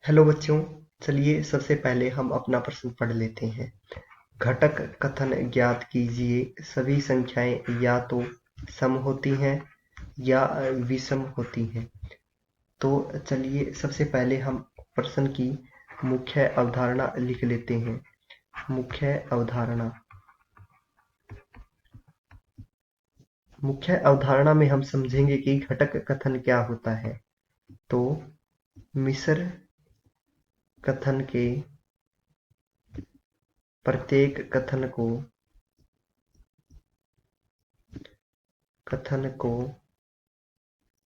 Hello बच्चों, चलिए सबसे पहले हम अपना प्रश्न पढ़ लेते हैं। घटक कथन ज्ञात कीजिए। सभी संख्याएं या तो सम होती हैं या विषम होती हैं। तो चलिए सबसे पहले हम प्रश्न की मुख्य अवधारणा लिख लेते हैं। मुख्य अवधारणा में हम समझेंगे कि घटक कथन क्या होता है। तो मिश्र कथन के प्रत्येक कथन को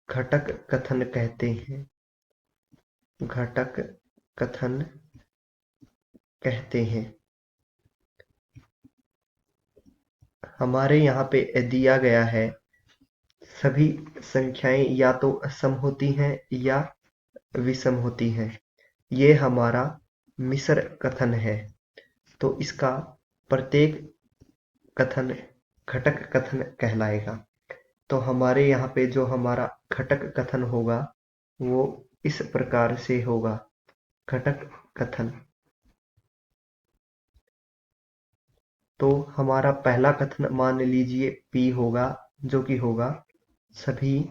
घटक कथन कहते हैं। घटक कथन कहते हैं। हमारे यहाँ पे दिया गया है, सभी संख्याएं या तो सम होती हैं या विषम होती हैं। ये हमारा मिश्र कथन है। तो इसका प्रत्येक कथन घटक कथन कहलाएगा। तो हमारे यहाँ पे जो हमारा घटक कथन होगा वो इस प्रकार से होगा। घटक कथन। तो हमारा पहला कथन मान लीजिए P होगा, जो कि होगा सभी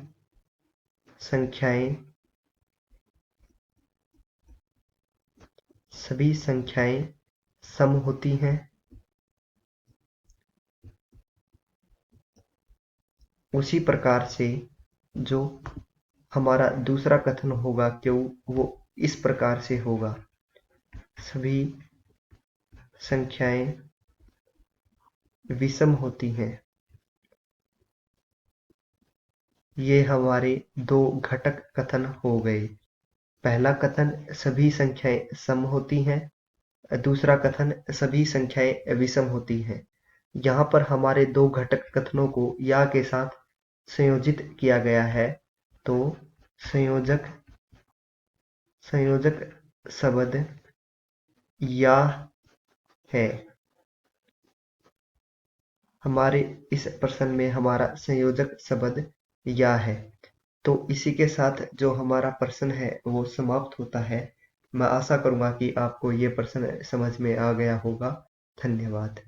संख्याएं सम होती हैं। उसी प्रकार से जो हमारा दूसरा कथन होगा क्यों, वो इस प्रकार से होगा। सभी संख्याएं विषम होती हैं। ये हमारे दो घटक कथन हो गए। पहला कथन सभी संख्याएं सम होती हैं, दूसरा कथन सभी संख्याएं विषम होती हैं। यहाँ पर हमारे दो घटक कथनों को या के साथ संयोजित किया गया है। तो संयोजक शब्द या है। हमारे इस प्रश्न में हमारा संयोजक शब्द या है। तो इसी के साथ जो हमारा प्रश्न है वो समाप्त होता है। मैं आशा करूंगा कि आपको ये प्रश्न समझ में आ गया होगा। धन्यवाद।